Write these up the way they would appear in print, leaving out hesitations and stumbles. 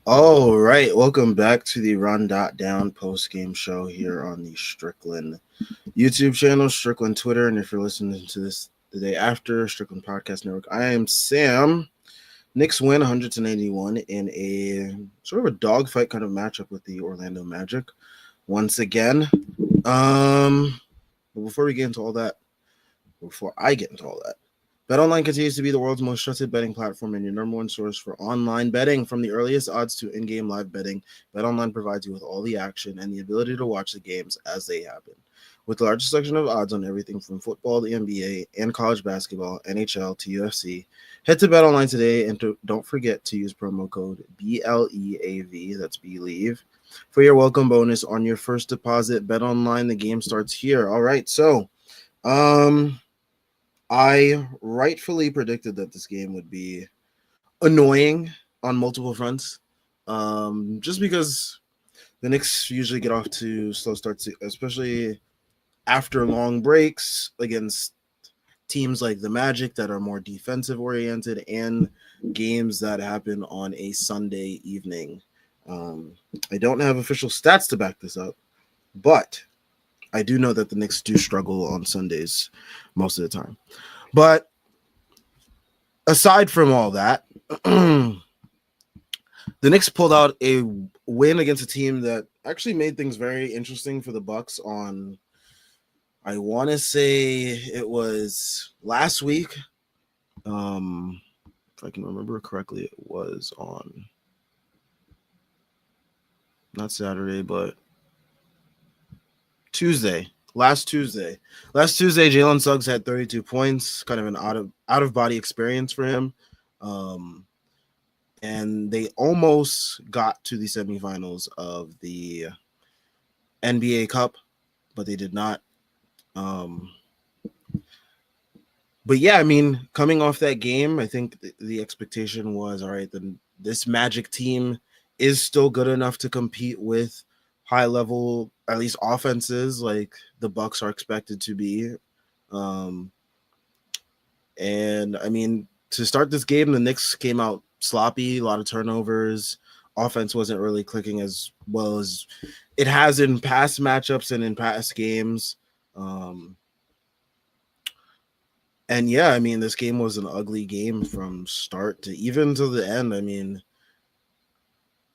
All right, welcome back to the Run.down post-game show here on the Strickland YouTube channel, Strickland Twitter, and if you're listening to this the day after, Strickland Podcast Network. I am Sam. Knicks win 181 in a sort of a dogfight kind of matchup with the Orlando Magic once again. But before we get into all that, before I get into all that, BetOnline continues to be the world's most trusted betting platform and your number one source for online betting. From the earliest odds to in-game live betting, BetOnline provides you with all the action and the ability to watch the games as they happen. With the largest selection of odds on everything from football to NBA and college basketball, NHL to UFC, head to BetOnline today and don't forget to use promo code BLEAV, that's Believe, for your welcome bonus on your first deposit. BetOnline, the game starts here. All right, so um I rightfully predicted that this game would be annoying on multiple fronts. Just because the Knicks usually get off to slow starts, especially after long breaks against teams like the Magic that are more defensive oriented and games that happen on a Sunday evening. I don't have official stats to back this up, but I do know that the Knicks do struggle on Sundays most of the time. But aside from all that, the Knicks pulled out a win against a team that actually made things very interesting for the Bucks on, I want to say it was last week. If I can remember correctly, it was on not Saturday, but Tuesday. Last Tuesday. Jalen Suggs had 32 points, kind of an out of body experience for him. Um, and they almost got to the semifinals of the NBA Cup, but they did not. Um, but yeah, I mean, coming off that game, I think the expectation was all right. Then this Magic team is still good enough to compete with high level, at least offenses, like the Bucks are expected to be. Um, and I mean, to start this game, the Knicks came out sloppy, a lot of turnovers. Offense wasn't really clicking as well as it has in past matchups and in past games. Um, and yeah, I mean, this game was an ugly game from start to even to the end. I mean,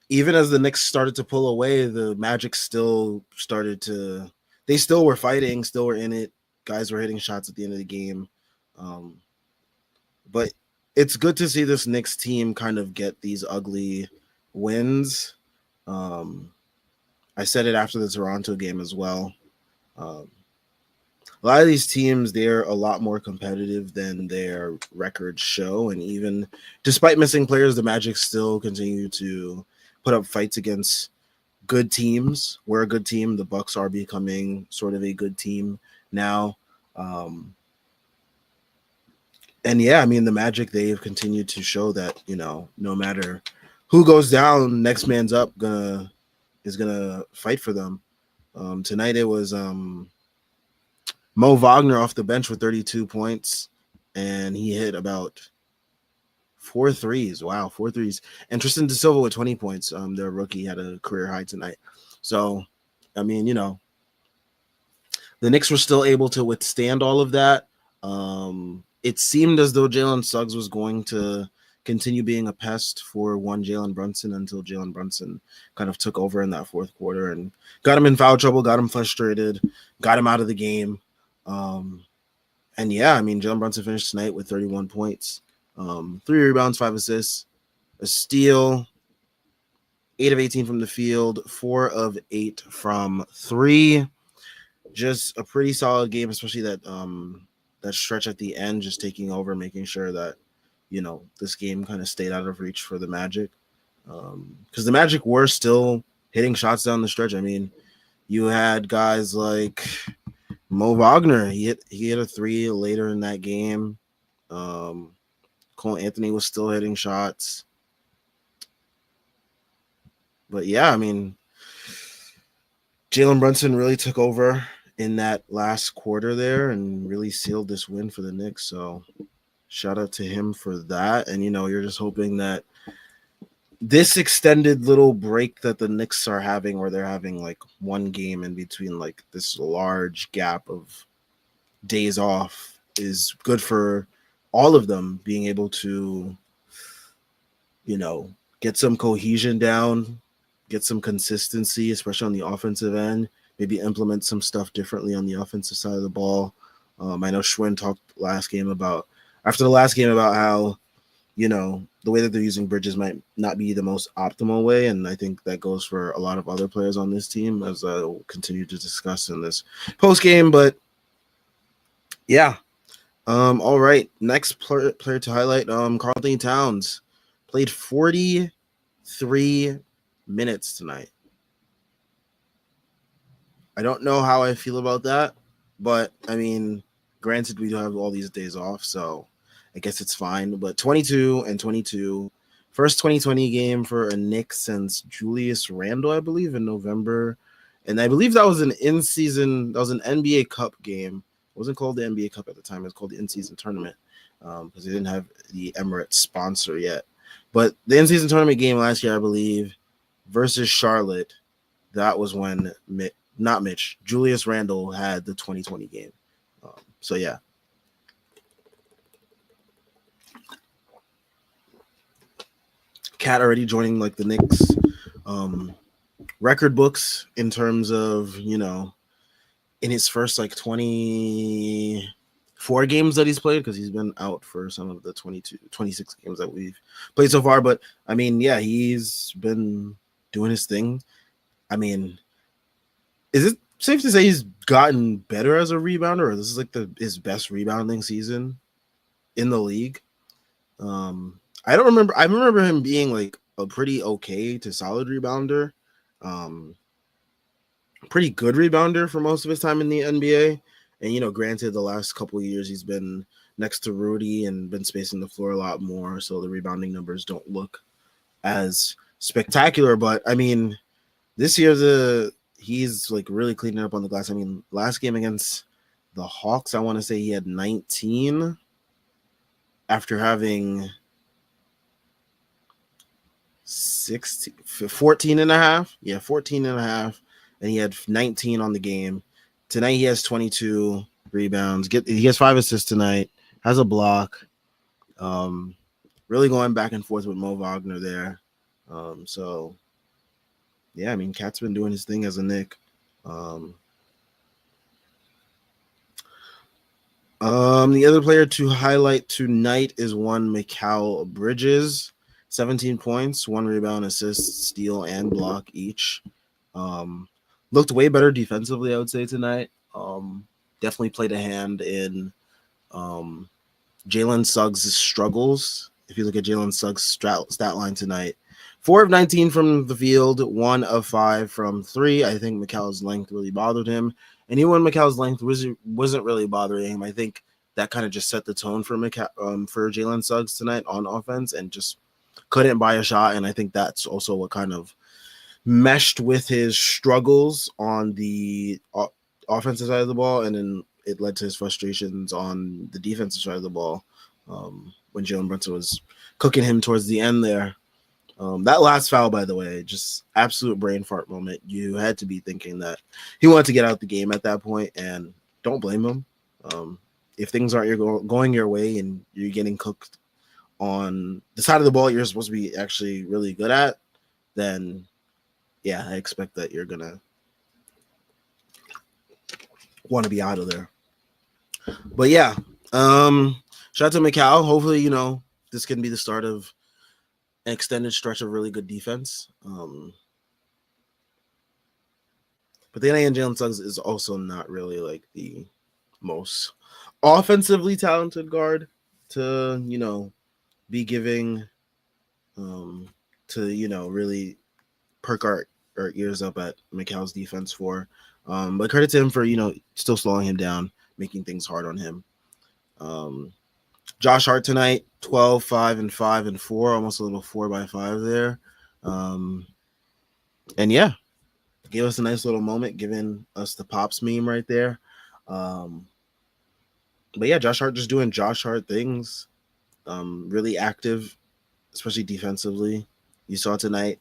even as the Knicks started to pull away, the Magic still started to. They still were fighting, still were in it. Guys were hitting shots at the end of the game. Um, but it's good to see this Knicks team kind of get these ugly wins. Um, I said it after the Toronto game as well. Um, a lot of these teams, they're a lot more competitive than their records show, and even despite missing players, the Magic still continue to put up fights against good teams. We're a good team. The Bucks are becoming sort of a good team now. Um, and yeah, I mean the Magic, they've continued to show that, no matter who goes down, next man's up is gonna fight for them. Tonight it was Mo Wagner off the bench with 32 points, and he hit about four threes. Wow, four threes. And Tristan De Silva with 20 points. Their rookie had a career high tonight. So, I mean, the Knicks were still able to withstand all of that. It seemed as though Jalen Suggs was going to continue being a pest for one Jalen Brunson until Jalen Brunson kind of took over in that fourth quarter and got him in foul trouble, got him frustrated, got him out of the game. Um, and yeah, I mean, Jalen Brunson finished tonight with 31 points, 3 rebounds, 5 assists, a steal, 8 of 18 from the field, 4 of 8 from three. Just a pretty solid game, especially that stretch at the end, just taking over, making sure that this game kind of stayed out of reach for the Magic, because the Magic were still hitting shots down the stretch. I mean, you had guys like Mo Wagner. He hit a three later in that game. Cole Anthony was still hitting shots, but yeah, I mean, Jalen Brunson really took over in that last quarter there and really sealed this win for the Knicks. So shout out to him for that. And you're just hoping that this extended little break that the Knicks are having, where they're having like one game in between like this large gap of days off, is good for all of them being able to, get some cohesion down, get some consistency, especially on the offensive end, maybe implement some stuff differently on the offensive side of the ball. I know Schwinn talked after the last game about how, the way that they're using Bridges might not be the most optimal way. And I think that goes for a lot of other players on this team, as I will continue to discuss in this post game. But yeah. All right. Next player to highlight, Karl Anthony Towns played 43 minutes tonight. I don't know how I feel about that, but I mean, granted, we do have all these days off, so I guess it's fine. But 22 and 22, first 2020 game for a Knicks since Julius Randle, I believe, in November. And I believe that was an NBA Cup game. It wasn't called the NBA Cup at the time. It was called the in-season tournament because they didn't have the Emirates sponsor yet. But the in-season tournament game last year, I believe, versus Charlotte, that was when Julius Randle had the 2020 game. So yeah. Cat already joining like the Knicks record books in terms of, in his first like 24 games that he's played, because he's been out for some of the 26 games that we've played so far. But I mean, yeah, he's been doing his thing. I mean, is it safe to say he's gotten better as a rebounder, or this is like his best rebounding season in the league? I don't remember. I remember him being like a pretty okay to solid rebounder, pretty good rebounder for most of his time in the NBA. And granted, the last couple of years he's been next to Rudy and been spacing the floor a lot more, so the rebounding numbers don't look as spectacular. But I mean, this year he's like really cleaning up on the glass. I mean, last game against the Hawks, I want to say he had 19 after having 14 and a half. Yeah, 14 and a half. And he had 19 on the game. Tonight he has 22 rebounds. He has 5 assists tonight. Has a block. Really going back and forth with Mo Wagner there. So yeah, I mean, Cat's been doing his thing as a Knick. The other player to highlight tonight is one Mikal Bridges. 17 points, 1 rebound, assist, steal, and block each. Looked way better defensively, I would say, tonight. Definitely played a hand in Jalen Suggs' struggles. If you look at Jalen Suggs' stat line tonight, 4 of 19 from the field, 1 of 5 from 3. I think Mikal's length really bothered him. And even when Mikal's length wasn't really bothering him, I think that kind of just set the tone for Jalen Suggs tonight on offense, and just couldn't buy a shot. And I think that's also what kind of meshed with his struggles on the offensive side of the ball, and then it led to his frustrations on the defensive side of the ball when Jalen Brunson was cooking him towards the end there. That last foul, by the way, just absolute brain fart moment. You had to be thinking that he wanted to get out the game at that point, and don't blame him. If things aren't going your way and you're getting cooked on the side of the ball you're supposed to be actually really good at, then yeah, I expect that you're going to want to be out of there. But yeah, shout out to Mikal. Hopefully, this can be the start of an extended stretch of really good defense. But then again, Jalen Suggs is also not really like the most offensively talented guard to, be giving to, really perk our ears up at Mikal's defense for. But credit to him for, still slowing him down, making things hard on him. Josh Hart tonight, 12, 5, and 5, and 4, almost a little 4x5 there. And yeah, gave us a nice little moment, giving us the Pops meme right there. But yeah, Josh Hart just doing Josh Hart things. Really active, especially defensively. you saw tonight,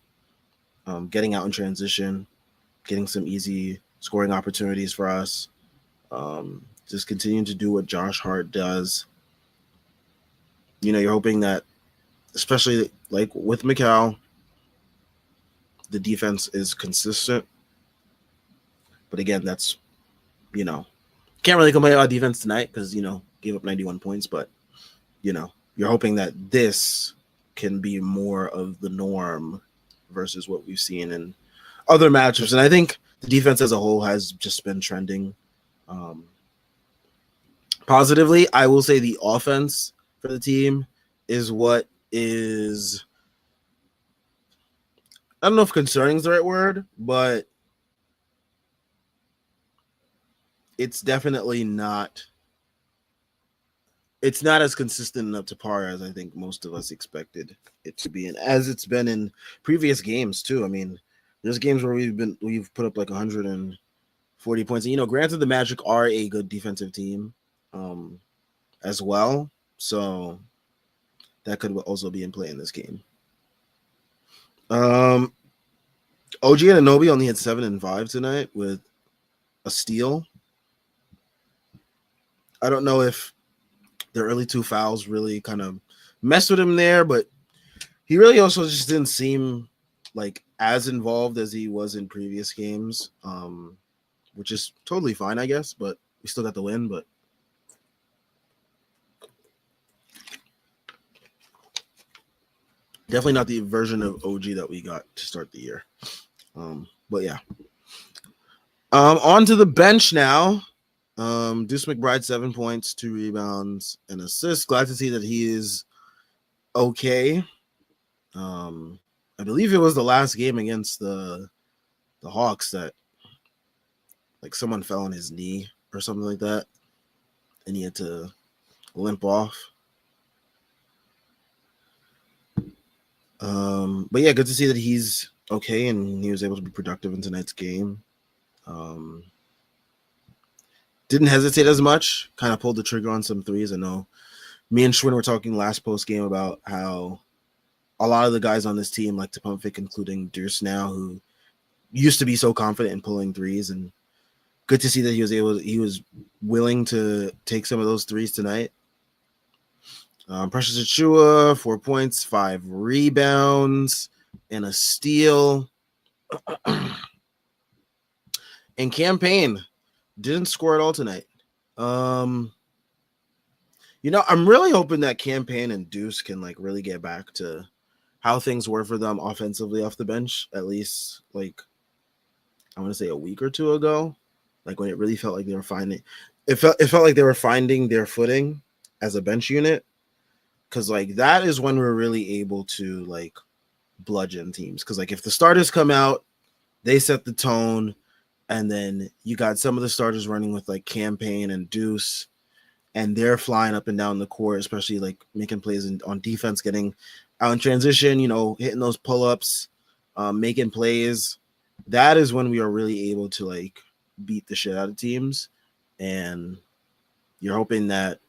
getting out in transition, getting some easy scoring opportunities for us. Just continuing to do what Josh Hart does. You're hoping that, especially like with Mikal, the defense is consistent. But again, that's, can't really complain about defense tonight because, gave up 91 points. But, you're hoping that this can be more of the norm versus what we've seen in other matchups. And I think the defense as a whole has just been trending positively. I will say the offense for the team is what is, I don't know if concerning is the right word, but it's definitely not. It's not as consistent and up to par as I think most of us expected it to be, and as it's been in previous games too. I mean, there's games where we've put up like 140 points. And, granted, the Magic are a good defensive team, as well, so that could also be in play in this game. OG Anunoby only had 7 and 5 tonight with a steal. I don't know if the early 2 fouls really kind of messed with him there, but he really also just didn't seem like as involved as he was in previous games, which is totally fine, I guess, but we still got the win. But definitely not the version of OG that we got to start the year. But yeah. On to the bench now. Deuce McBride, 7 points, 2 rebounds, and assists. Glad to see that he is okay. I believe it was the last game against the Hawks that like someone fell on his knee or something like that, and he had to limp off. But yeah, good to see that he's okay and he was able to be productive in tonight's game. Didn't hesitate as much, kind of pulled the trigger on some threes. I know me and Schwinn were talking last post game about how a lot of the guys on this team like to pump fake, including Deuce now, who used to be so confident in pulling threes, and good to see that he was willing to take some of those threes tonight. Precious Achiuwa, 4 points, 5 rebounds, and a steal. And Campaign didn't score at all tonight. I'm really hoping that Campaign and Deuce can like really get back to how things were for them offensively off the bench, at least like I want to say a week or two ago, like when it really felt like they were finding their footing as a bench unit. Because like that is when we're really able to like bludgeon teams. Because like if the starters come out, they set the tone, and then you got some of the starters running with like Campaign and Deuce, and they're flying up and down the court, especially like making plays on defense, getting out in transition, hitting those pull-ups, making plays. That is when we are really able to like beat the shit out of teams. And you're hoping that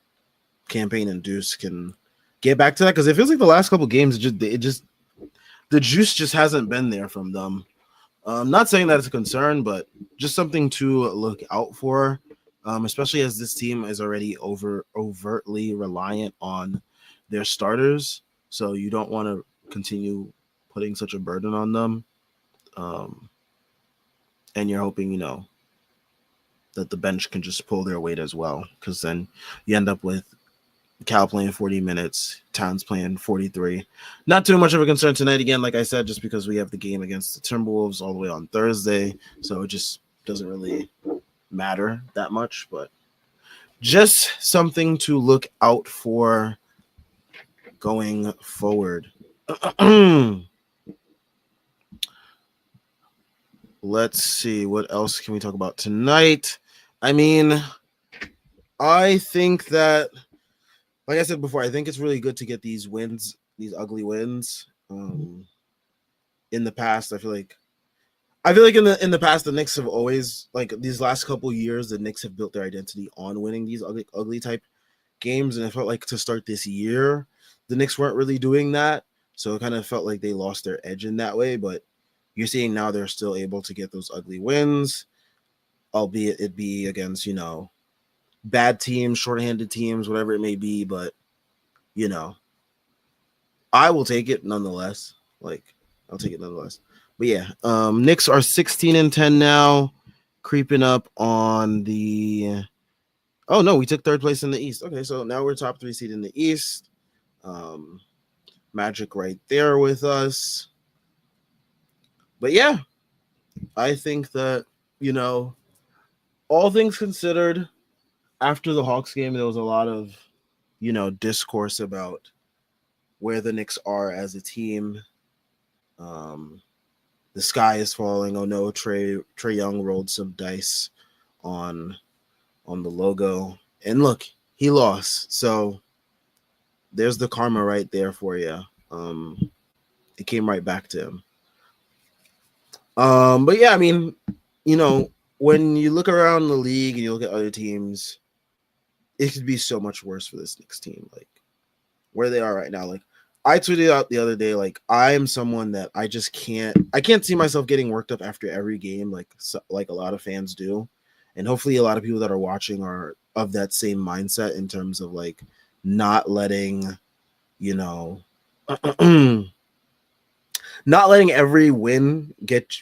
Campaign and Deuce can get back to that, because it feels like the last couple games, the juice just hasn't been there from them. I'm not saying that it's a concern, but just something to look out for, especially as this team is already overtly reliant on their starters. So you don't want to continue putting such a burden on them. And you're hoping, that the bench can just pull their weight as well, because then you end up with Cal playing 40 minutes, Towns playing 43. Not too much of a concern tonight, again, like I said, just because we have the game against the Timberwolves all the way on Thursday, so it just doesn't really matter that much, but just something to look out for going forward. Let's see, what else can we talk about tonight? I mean, I think that, like I said before, I think it's really good to get these wins, these ugly wins. In the past, I feel like in the past the Knicks have always, like these last couple years, the Knicks have built their identity on winning these ugly type games, and I felt like to start this year, the Knicks weren't really doing that. So it kind of felt like they lost their edge in that way. But you're seeing now they're still able to get those ugly wins, albeit it be against, bad teams, shorthanded teams, whatever it may be. But, you know, I will take it nonetheless. Like, I'll take it nonetheless. But yeah, Knicks are 16-10 now, creeping up on the. Oh no, we took third place in the East. Okay, so now we're top 3 seed in the East. Magic right there with us. But yeah, I think that, all things considered, after the Hawks game, there was a lot of, discourse about where the Knicks are as a team. The sky is falling. Oh no, Trae Young rolled some dice on the logo, and look, he lost. So there's the karma right there for you. It came right back to him. But yeah, I mean, when you look around the league and you look at other teams, it could be so much worse for this Knicks team. Like where they are right now. Like I tweeted out the other day, like I am someone that I can't see myself getting worked up after every game, like a lot of fans do. And hopefully a lot of people that are watching are of that same mindset in terms of like not letting, not letting every win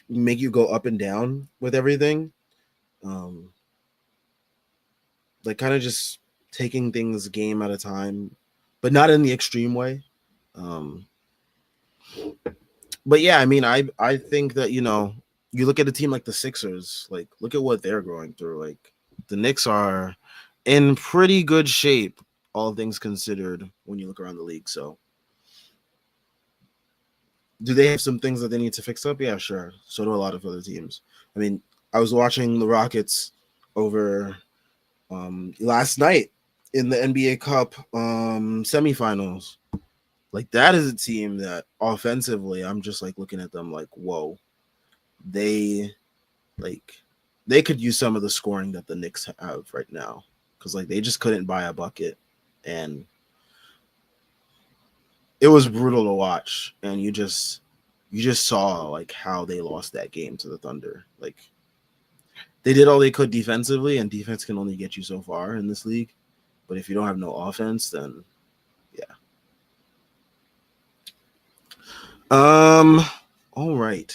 make you go up and down with everything. Like kind of just taking things game at a time, but not in the extreme way. But yeah, I mean, I think that you look at a team like the Sixers, like look at what they're going through. Like the Knicks are in pretty good shape, all things considered, when you look around the league. So, do they have some things that they need to fix up? Yeah, sure. So do a lot of other teams. I mean, I was watching the Rockets over last night in the NBA Cup semifinals. Like that is a team that offensively, I'm just like looking at them like, whoa, they could use some of the scoring that the Knicks have right now because like they just couldn't buy a bucket, and it was brutal to watch. And you just saw like how they lost that game to the Thunder. Like they did all they could defensively, and defense can only get you so far in this league. But if you don't have no offense, then yeah. All right.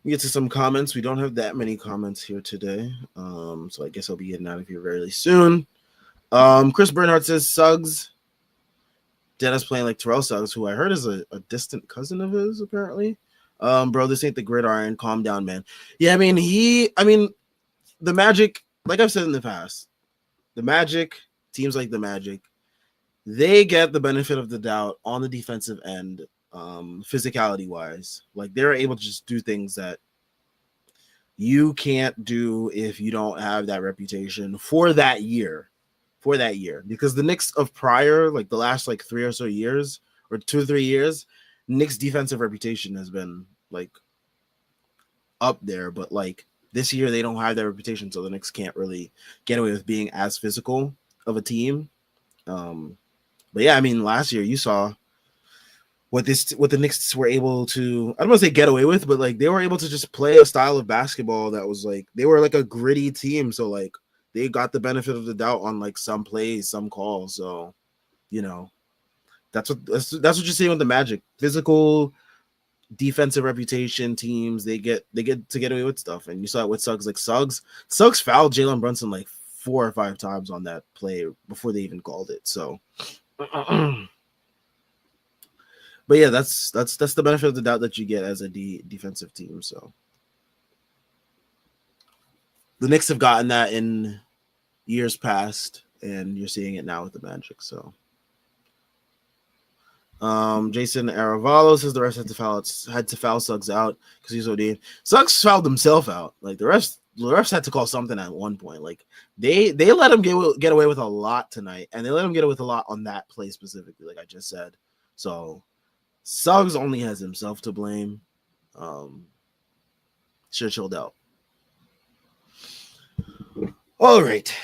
We get to some comments. We don't have that many comments here today. So I guess I'll be getting out of here very soon. Chris Bernhardt says Suggs. Dennis playing like Terrell Suggs, who I heard is a distant cousin of his, apparently. Bro, this ain't the gridiron. Calm down, man. Yeah, I mean, the Magic, like I've said in the past, the Magic, teams like the Magic, they get the benefit of the doubt on the defensive end, physicality wise. Like they're able to just do things that you can't do if you don't have that reputation for that year. Because the Knicks of prior, like the last like 3 or so years, or 2 or 3 years, Knicks defensive reputation has been like up there, but like this year they don't have that reputation, so the Knicks can't really get away with being as physical of a team. But yeah, I mean, last year you saw what the Knicks were able to, I don't want to say get away with, but like they were able to just play a style of basketball that was like they were like a gritty team. So like they got the benefit of the doubt on like some plays, some calls. So, that's what you're seeing with the Magic. Physical defensive reputation teams, they get to get away with stuff. And you saw it with Suggs. Like Suggs fouled Jalen Brunson like 4 or 5 times on that play before they even called it. So but yeah, that's the benefit of the doubt that you get as a defensive team. So the Knicks have gotten that in years past, and you're seeing it now with the Magic. So Jason Aravalo says the refs had to foul Suggs out because he's OD. Suggs fouled himself out. Like the refs had to call something at one point. Like they let him get away with a lot tonight, and they let him get away with a lot on that play specifically, like I just said. So Suggs only has himself to blame. Should have chilled out. All right.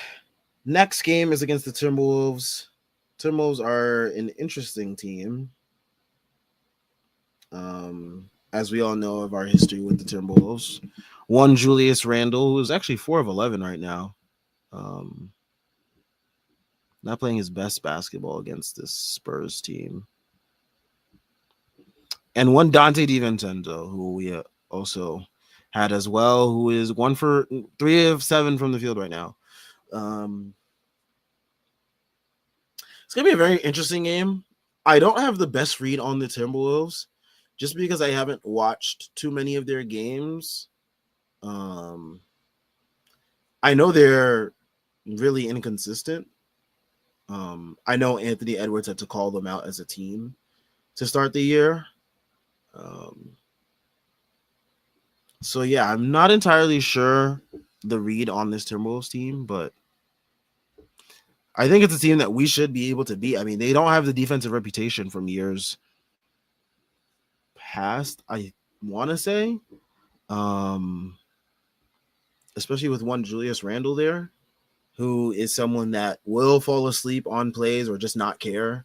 Next game is against the Timberwolves. Timberwolves are an interesting team. As we all know of our history with the Timberwolves. One Julius Randle, who's actually 4 of 11 right now. Not playing his best basketball against this Spurs team. And one Dante DiVincenzo, who we also had as well, who is 1 for 3 of 7 from the field right now. It's going to be a very interesting game. I don't have the best read on the Timberwolves just because I haven't watched too many of their games. I know they're really inconsistent. I know Anthony Edwards had to call them out as a team to start the year. So, yeah, I'm not entirely sure the read on this Timberwolves team, but I think it's a team that we should be able to beat. I mean, they don't have the defensive reputation from years past, I want to say. Especially with one Julius Randle there, who is someone that will fall asleep on plays or just not care.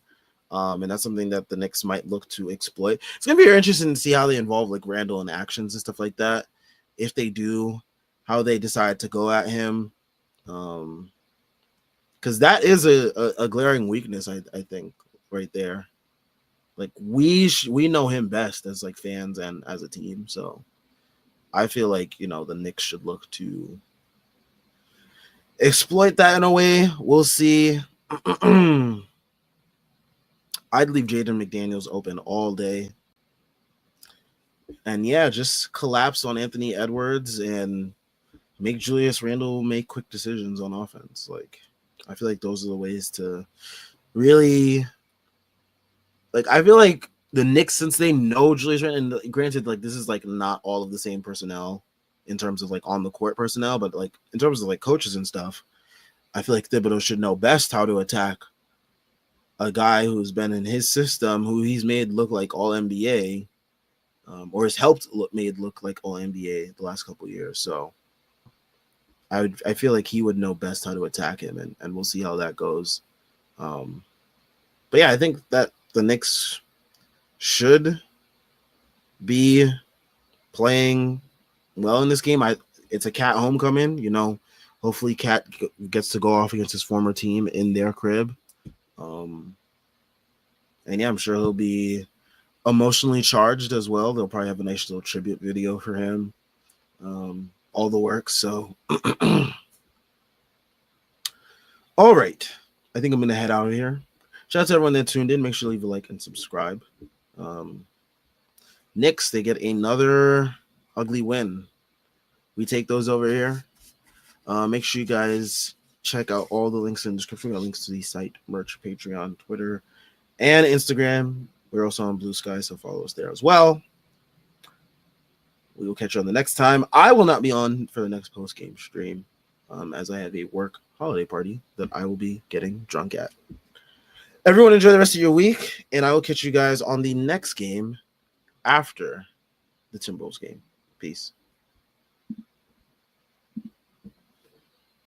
And that's something that the Knicks might look to exploit. It's going to be very interesting to see how they involve like Randle in actions and stuff like that. If they do, how they decide to go at him. Because that is a glaring weakness, I think, right there. Like we know him best as like fans and as a team. So I feel like, the Knicks should look to exploit that in a way. We'll see. I'd leave Jaden McDaniels open all day. And yeah, just collapse on Anthony Edwards and make Julius Randle make quick decisions on offense. Like, I feel like those are the ways to really, like, I feel like the Knicks, since they know Julius Randle, and granted, like, this is like not all of the same personnel in terms of like on the court personnel, but like in terms of like coaches and stuff, I feel like Thibodeau should know best how to attack a guy who's been in his system, who he's made look like all NBA, or has helped made look like all NBA the last couple of years. So I feel like he would know best how to attack him, and we'll see how that goes. But yeah, I think that the Knicks should be playing well in this game. It's a Cat homecoming, hopefully Cat gets to go off against his former team in their crib. And yeah, I'm sure he'll be emotionally charged as well. They'll probably have a nice little tribute video for him. All the work. So, all right. I think I'm going to head out of here. Shout out to everyone that tuned in. Make sure to leave a like and subscribe. Knicks, they get another ugly win. We take those over here. Make sure you guys check out all the links in the description. We got links to the site, merch, Patreon, Twitter, and Instagram. We're also on Blue Sky, so follow us there as well. We will catch you on the next time. I will not be on for the next post-game stream, as I have a work holiday party that I will be getting drunk at. Everyone enjoy the rest of your week, and I will catch you guys on the next game after the Timberwolves game. Peace.